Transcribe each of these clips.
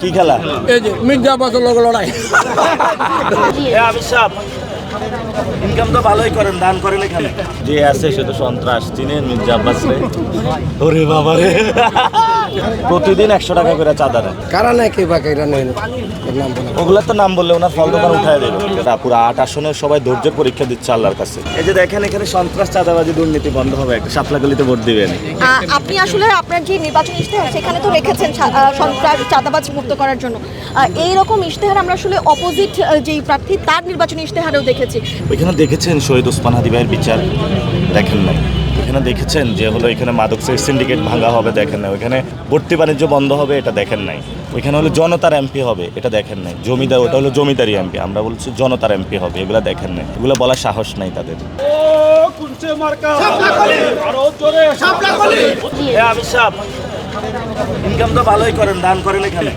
কি খেলা? এই যে মির্জা আব্বাসের লগে লড়াই। ইনকাম তো ভালোই করেন, দান করেন এখানে। যে আছে সে তো সন্ত্রাস, চিনেন মির্জা আব্বাস রে? ওরে বাবা রে, প্রতিদিন 100 টাকা করে চাঁদা নেয়। কারা নাই কে বাকি এরা নেই নাম বলে ওগুলা তো নাম বললে ওনার ফল দোকান উঠায় দেবে। এটা পুরো 8 আসনের সবাই ধৈর্যের পরীক্ষা দিচ্ছে আল্লাহর কাছে। এই যে দেখেন এখানে সন্ত্রাস, চাঁদাবাজি, দুর্নীতি বন্ধ হবে। একটা শাপলাগলিতে ভোট দিবেন। আপনি আসলে আপনার যে নির্বাচন ইশতেহার সেখানে তো রেখেছেন সন্ত্রাস চাঁদাবাজ মুক্ত করার জন্য। এই রকম ইশতেহার আমরা আসলে অপোজিট যেই প্রার্থী তার নির্বাচনী ইশতেহারেও দেখেছি। ওইখানে দেখেছেন শহীদ ওসমান হাদি ভাইয়ের বিচার? দেখেন নাই। এখানে দেখেছেন যে হলো এখানে মাদক সিন্ডিকেট ভাঙা হবে? দেখেন নাই। ওইখানে ভর্তি বাণিজ্য বন্ধ হবে? এটা দেখেন নাই। ওইখানে হলো জনতার এমপি হবে? এটা দেখেন নাই। জমিদার, ওটা হলো জমিদারি এমপি, আমরা বলছি জনতার এমপি হবে। এগুলো দেখেন নাই। এগুলো বলার সাহস নাই তাদের। ইনকাম তো ভালোই করেন, দান করেন এখানে।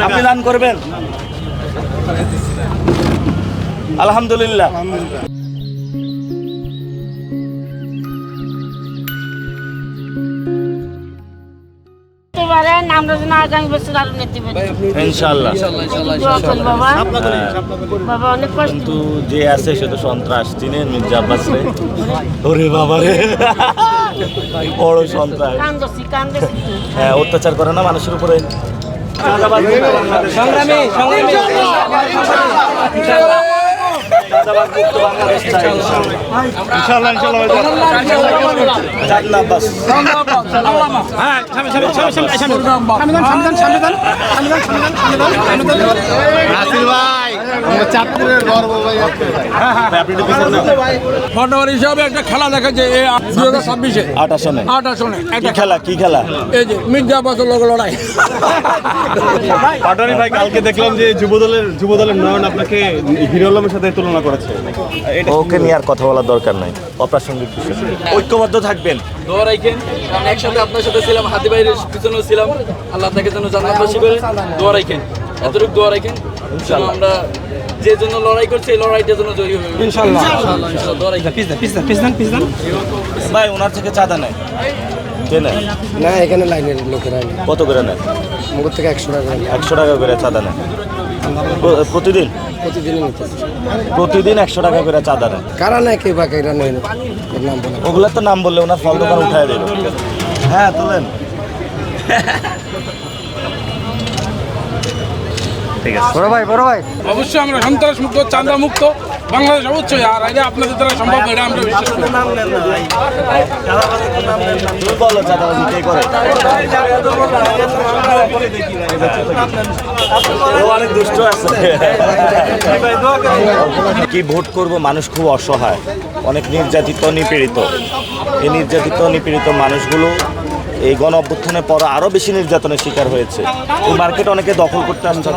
আপনি দান করবেন? আলহামদুলিল্লাহ। ইনশাআল্লাহ। কিন্তু যে আছে সে তো সন্ত্রাস, চিনেন মির্জা আব্বাস রে? ওরে বাবা রে, বড় সন্ত্রাস। হ্যাঁ, অত্যাচার করে না মানুষের উপরে। হিসাবে একটা খেলা দেখাচ্ছে 2026-এ 8 আসনে। 8 আসনে কি খেলা? কি খেলা? এই যে মির্জা আব্বাসের লগে লড়াই। পাটোয়ারি ভাই, কালকে দেখলাম যে যুবদলের নয়ন আপনাকে হিরো আলমের সাথে তুলনা করেছে। ওকে নিয়ে আর কথা বলার দরকার নাই, অপ্রাসঙ্গিক বিষয়। ঐক্যবদ্ধ থাকবেন। দোয়া রাখেন, কারণ একসাথে আপনার সাথে ছিলাম, হাতি ভাইয়ের পিছনেও ছিলাম। আল্লাহ তাকে যেন জান্নাতবাসী করে। দোয়া রাখেন, এতটুকু দোয়া রাখেন। ইনশাআল্লাহ আমরা যে জন্য লড়াই করছি এই লড়াইটার জন্য জয়ী হবে ইনশাআল্লাহ। ইনশাআল্লাহ দোয়া রাখেন। পিছন ভাই ওনার থেকে চাঁদা নেয় কে নেয়? না, এখানে লাইনের লোকেরা কত করে নেয়? মুখ থেকে 100 টাকা 100 টাকা করে চাঁদা নেয় প্রতিদিন। প্রতিদিনই নিতেছে। প্রতিদিন 100 টাকা করে চাঁদা নেয়। কারা নাই কে বাকি এরা নেই নাম বলে ওগুলা তো নাম বললে ওনার ফল দোকান উঠায় দেবে। হ্যাঁ, তোলেন। ঠিক আছে। বড় ভাই অবশ্যই আমরা সন্ত্রাস মুক্ত, চাঁদা মুক্ত বাংলাদেশ অবশ্যই। আর এটা আপনাদের দ্বারা সম্ভব না, এটা আমরা বিশ্বাস করি। তুমি বলো চাঁদাবাজি কে করে? ও অনেক দুষ্ট আছে। কি ভোট করব? মানুষ খুব অসহায়, অনেক নির্যাতিত, নিপীড়িত। এই নির্যাতিত, নিপীড়িত মানুষগুলো এই গণ অভ্যুত্থানের পর আরও বেশি নির্যাতনের শিকার হয়েছে। এই মার্কেট অনেকে দখল করতে আসছে,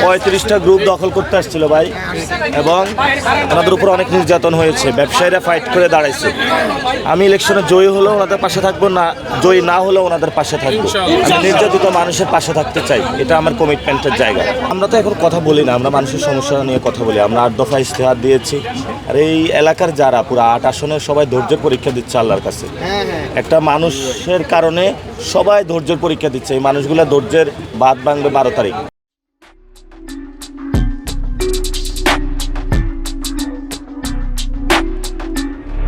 35টা গ্রুপ দখল করতে আসছিল ভাই, এবং ওনাদের উপর অনেক নির্যাতন হয়েছে। ব্যবসায়ীরা ফাইট করে দাঁড়াইছে। আমি ইলেকশনে জয়ী হলেও ওনাদের পাশে থাকবো, না জয়ী না হলেও ওনাদের পাশে থাকবো। আমি নির্যাতিত মানুষের পাশে থাকতে চাই, এটা আমার কমিটমেন্টের জায়গা। আমরা তো এখন কথা বলি না, আমরা মানুষের সমস্যা নিয়ে কথা বলি। আমরা 8 দফা ইশতেহার দিয়েছি। আর এই এলাকার যারা পুরো 8 আসনের সবাই ধৈর্যের পরীক্ষা দিচ্ছে আল্লাহর কাছে। একটা মানুষের কারণে সবাই ধৈর্যের পরীক্ষা দিচ্ছে। এই মানুষগুলো ধৈর্যের বাদ ভাঙবে 12 তারিখ।